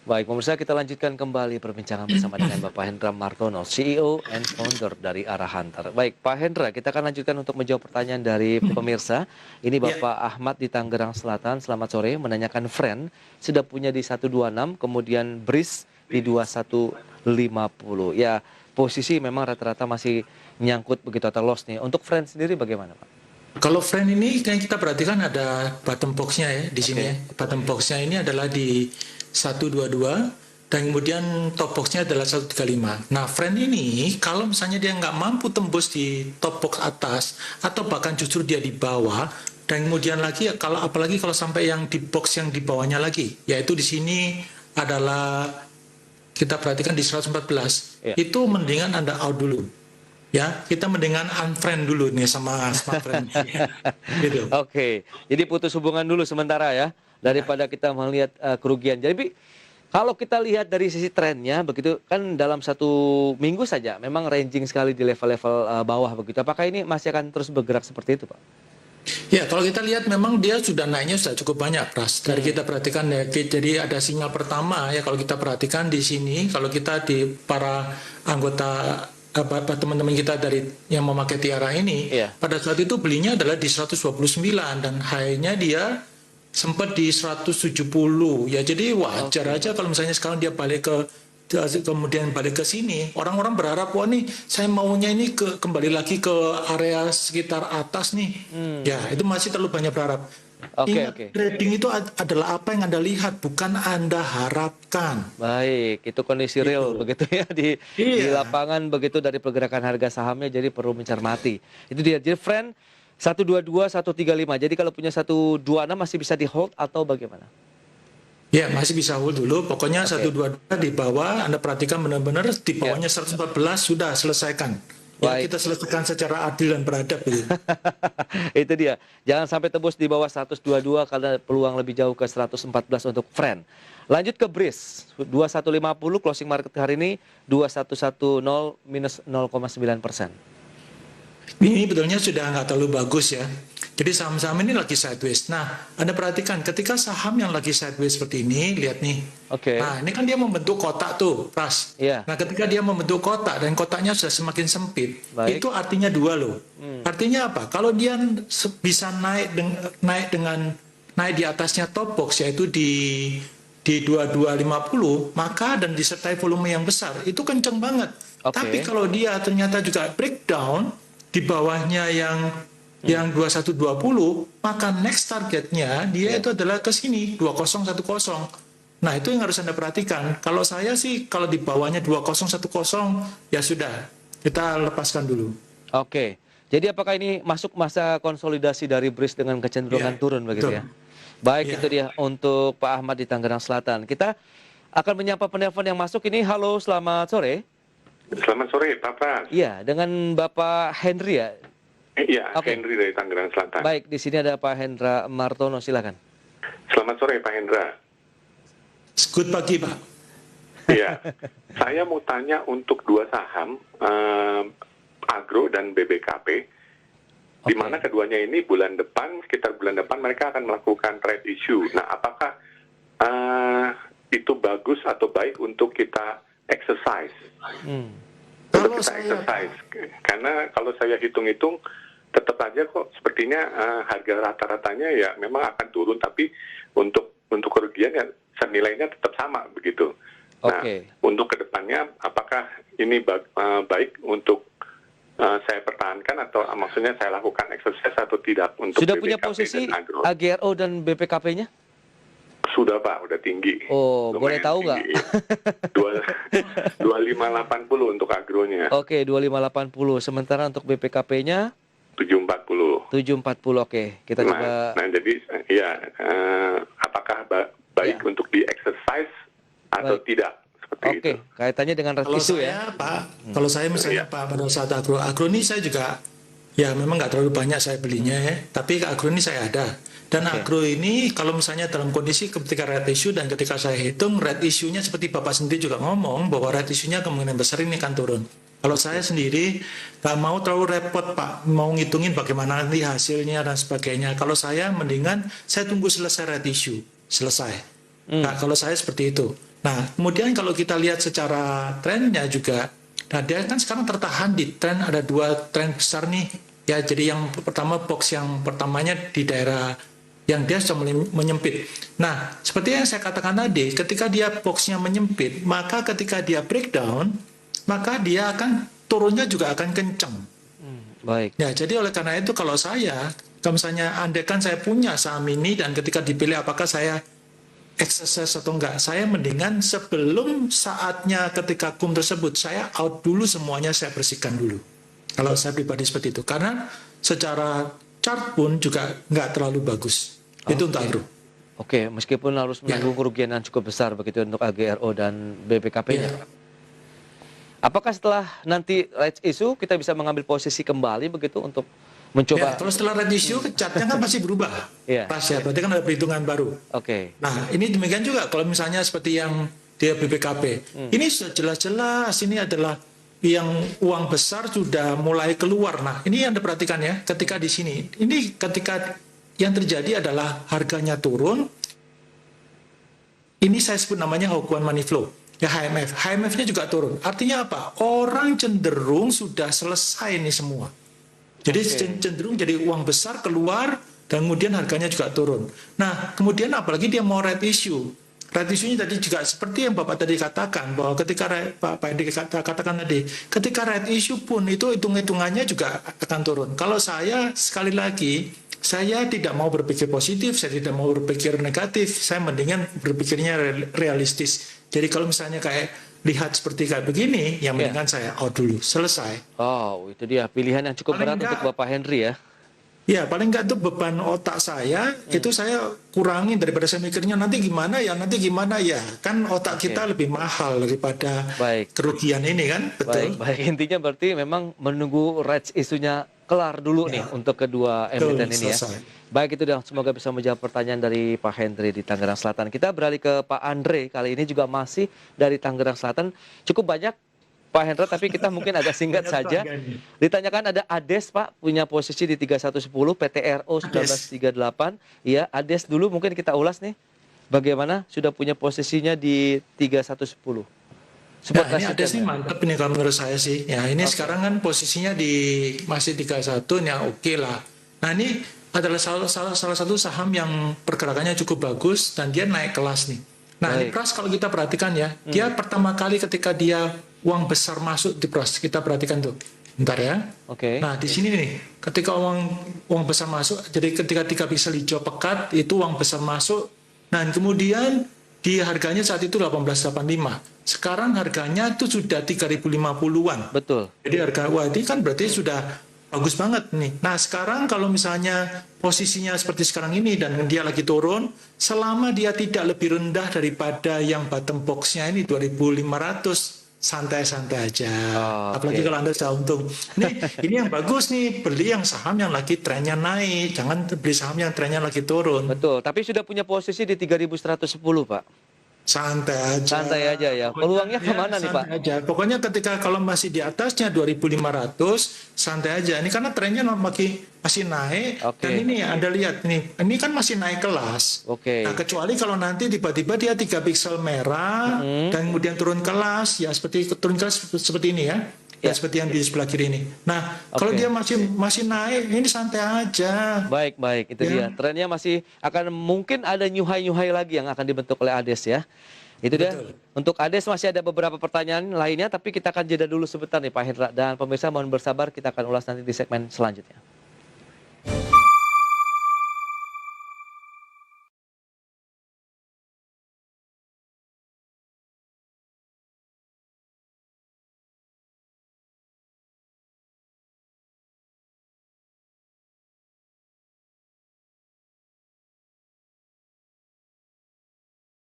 Baik, pemirsa, kita lanjutkan kembali perbincangan bersama dengan Bapak Hendra Martono, CEO and founder dari Arah Hunter. Baik, Pak Hendra, kita akan lanjutkan untuk menjawab pertanyaan dari pemirsa. Ini Ya, Bapak Ahmad di Tangerang Selatan, selamat sore, menanyakan friend, sudah punya di 126, kemudian Breeze di 2150. Ya, posisi memang rata-rata masih nyangkut begitu atau loss nih. Untuk friend sendiri bagaimana, Pak? kalau friend ini kan kita perhatikan ada bottom box-nya ya di sini Oke. ya. Bottom box-nya ini adalah di 122 dan kemudian top box-nya adalah 135. Nah, friend ini kalau misalnya dia nggak mampu tembus di top box atas atau bahkan justru dia di bawah dan kemudian lagi kalau apalagi kalau sampai yang di box yang di bawahnya lagi, yaitu di sini adalah kita perhatikan di 114, Ya. itu mendingan Anda out dulu. Ya, kita mendingan unfriend dulu nih sama friend. Gitu. Oke, jadi putus hubungan dulu sementara ya, daripada kita melihat kerugian. Jadi kalau kita lihat dari sisi trennya begitu kan dalam 1 minggu saja memang ranging sekali di level-level bawah begitu. Apakah ini masih akan terus bergerak seperti itu, Pak? Ya, kalau kita lihat memang dia sudah naiknya sudah cukup banyak, Pras. Dari kita perhatikan ya, jadi ada sinyal pertama ya kalau kita perhatikan di sini, kalau kita di para anggota apa teman-teman kita dari yang memakai Tiara ini, Iya. pada saat itu belinya adalah di 129 dan high-nya dia sempat di 170 ya, jadi wajar aja kalau misalnya sekarang dia balik ke kemudian balik ke sini, orang-orang berharap wah nih saya maunya ini kembali lagi ke area sekitar atas nih. Ya, itu masih terlalu banyak berharap. Oke, Ingat, oke. trading itu adalah apa yang Anda lihat, bukan Anda harapkan. Baik, itu kondisi real Gitu. begitu ya di Iya. lapangan begitu dari pergerakan harga sahamnya jadi perlu mencermati. Itu dia. Jadi friend 122 135. Jadi kalau punya 126 masih bisa di hold atau bagaimana? Ya, masih bisa hold dulu. Pokoknya Oke. 122 di bawah, Anda perhatikan benar-benar di Ya. bawahnya 114 sudah selesaikan. Ya, Baik. kita selesaikan secara adil dan beradab. Gitu. Itu dia. Jangan sampai tembus di bawah 122 karena peluang lebih jauh ke 114 untuk friend. Lanjut ke Breeze. 2150 closing market hari ini 2110 minus 0,9%. Ini betulnya sudah nggak terlalu bagus ya. Jadi saham-saham ini lagi sideways. Nah, Anda perhatikan ketika saham yang lagi sideways seperti ini, lihat nih. Oke. Nah, ini kan dia membentuk kotak tuh, Pras. Iya. Nah, ketika dia membentuk kotak dan kotaknya sudah semakin sempit, Baik. itu artinya dua loh. Artinya apa? Kalau dia bisa naik di atasnya top box yaitu di 2250, maka dan disertai volume yang besar, itu kenceng banget. Oke. Tapi kalau dia ternyata juga breakdown di bawahnya yang 2120, maka next targetnya dia itu adalah ke sini 2010. Nah, itu yang harus Anda perhatikan. Kalau saya sih kalau di bawahnya 2010 ya sudah, kita lepaskan dulu. Oke. Jadi apakah ini masuk masa konsolidasi dari Breeze dengan kecenderungan Ya, turun begitu betul. ya? Baik, Ya. itu dia untuk Pak Ahmad di Tangerang Selatan. Kita akan menyapa penelpon yang masuk ini. Halo, selamat sore. Selamat sore, Pak Pras. Iya, dengan Bapak Henry ya. Iya, Oke. Henry dari Tangerang Selatan. Baik, di sini ada Pak Hendra Martono, silakan. Selamat sore, Pak Hendra. Good pagi, Pak. Iya, saya mau tanya untuk dua saham, Agro dan BBKP, di Oke. mana keduanya ini sekitar bulan depan mereka akan melakukan trade issue. Nah, apakah itu bagus atau baik untuk kita exercise? Kalau Untuk kita saya, exercise, karena kalau saya hitung-hitung tetap aja kok sepertinya harga rata-ratanya ya memang akan turun, tapi untuk kerugian ya senilainya tetap sama begitu. Nah, Oke. untuk kedepannya apakah ini baik untuk saya pertahankan atau maksudnya saya lakukan exercise atau tidak untuk Sudah punya BBKP posisi dan Agro? AGRO dan BPKP-nya? Sudah Pak, udah tinggi. Oh, boleh Lumayan tahu nggak? tinggi. 2580 untuk agronya, Oke, 2580. Sementara untuk BPKP-nya 740. 740. Oke, kita coba. Nah, jadi ya apakah baik Ya. untuk di exercise atau Baik. tidak seperti Oke, itu? kaitannya dengan red Kalau issue saya, ya. Pak, kalau saya misalnya Pak pada saat agro ini saya juga ya memang nggak terlalu banyak saya belinya ya, tapi agro ini saya ada. Dan Oke. agro ini kalau misalnya dalam kondisi ketika red issue dan ketika saya hitung red issue-nya seperti Bapak sendiri juga ngomong bahwa red issue-nya kemungkinan besar ini akan turun. Kalau saya sendiri nggak mau terlalu repot Pak, mau ngitungin bagaimana nanti hasilnya dan sebagainya. Kalau saya mendingan saya tunggu selesai red issue, selesai. Nah, kalau saya seperti itu. Nah, kemudian kalau kita lihat secara trennya juga, nah dia kan sekarang tertahan di tren, ada 2 tren besar nih. Ya, jadi yang pertama box yang pertamanya di daerah yang dia sudah mulai menyempit. Nah, seperti yang saya katakan tadi, ketika dia boxnya menyempit, maka ketika dia breakdown, maka dia akan turunnya juga akan kencang. Baik. Ya, jadi oleh karena itu kalau misalnya andaikan saya punya saham ini dan ketika dipilih apakah saya exercise atau enggak, saya mendingan sebelum saatnya ketika kum tersebut, saya out dulu semuanya, saya bersihkan dulu. Kalau saya pribadi seperti itu. Karena secara chart pun juga nggak terlalu bagus. Itu untuk agro. Oke, meskipun harus menanggung kerugian yang cukup besar begitu untuk AGRO dan BPKP-nya. Apakah setelah nanti rights issue kita bisa mengambil posisi kembali begitu untuk mencoba? Kalau setelah red issue, chartnya kan pasti berubah. Pas ya, berarti kan ada perhitungan baru. Oke. Nah, ini demikian juga kalau misalnya seperti yang di BPKP. Ini sudah jelas-jelas ini adalah yang uang besar sudah mulai keluar. Nah, ini yang diperhatikan ya, ketika di sini. Ini ketika yang terjadi adalah harganya turun. Ini saya sebut namanya Hawk One Money Flow. Ya HMF. HMF-nya juga turun. Artinya apa? Orang cenderung sudah selesai ini semua. Jadi cenderung jadi uang besar keluar dan kemudian harganya juga turun. Nah, kemudian apalagi dia mau red issue. Red issue-nya tadi juga seperti yang Bapak tadi katakan, bahwa ketika Pak Hendy katakan tadi, ketika red issue pun itu hitung-hitungannya juga akan turun. Kalau saya, sekali lagi, saya tidak mau berpikir positif, saya tidak mau berpikir negatif, saya mendingan berpikirnya realistis. Jadi kalau misalnya kayak lihat seperti kayak begini, yang mendingan saya out dulu, selesai. Oh, itu dia pilihan yang cukup berat untuk Bapak Henry ya. Ya, paling nggak tuh beban otak saya, itu saya kurangin daripada saya mikirnya nanti gimana ya. Kan otak kita lebih mahal daripada kerugian ini kan, betul? Baik. Intinya berarti memang menunggu rights isunya kelar dulu nih untuk kedua emiten ini ya. Baik, itu dah, semoga bisa menjawab pertanyaan dari Pak Henry di Tangerang Selatan. Kita beralih ke Pak Andre, kali ini juga masih dari Tangerang Selatan. Cukup banyak Pak Hendra, tapi kita mungkin agak singkat saja. Ditanyakan ada Ades, Pak, punya posisi di 3110, PTRO 1938. Iya, Ades dulu mungkin kita ulas nih. Bagaimana sudah punya posisinya di 3110. Nah, ini Ades nih mantep nih kalau menurut saya sih. Ya, ini sekarang kan posisinya di masih 31, ya oke lah. Nah, ini adalah salah satu saham yang pergerakannya cukup bagus dan dia naik kelas nih. Nah, di Pras kalau kita perhatikan ya, dia pertama kali ketika dia uang besar masuk di Pras, kita perhatikan tuh. Bentar ya. Nah, di sini nih, ketika uang besar masuk, jadi ketika 3 pixel hijau pekat, itu uang besar masuk. Nah, kemudian di harganya saat itu 1885. Sekarang harganya itu sudah 3050-an. Betul. Jadi harga, wah ini kan berarti sudah bagus banget nih. Nah, sekarang kalau misalnya posisinya seperti sekarang ini dan dia lagi turun, selama dia tidak lebih rendah daripada yang bottom box-nya ini 2500, santai-santai aja. Apalagi kalau Anda sudah untung. Ini yang bagus nih, beli yang saham yang lagi trennya naik, jangan beli saham yang trennya lagi turun. Betul, tapi sudah punya posisi di 3110, Pak. Santai aja ya. Peluangnya kemana nih, Pak? Aja. Pokoknya ketika kalau masih di atasnya 2500, santai aja. Ini karena trennya masih naik. Dan ini Anda lihat nih, ini kan masih naik kelas. Nah, kecuali kalau nanti tiba-tiba dia 3 pixel merah dan kemudian turun kelas, ya turun kelas seperti ini ya. Ya, seperti yang di sebelah kiri ini. Nah, kalau dia masih naik, ini santai aja. Baik, itu dia. Trennya masih akan mungkin ada nyuhai lagi yang akan dibentuk oleh Ades ya. Itu dia. Untuk Ades masih ada beberapa pertanyaan lainnya, tapi kita akan jeda dulu sebentar nih Pak Hendra. Dan pemirsa mohon bersabar, kita akan ulas nanti di segmen selanjutnya.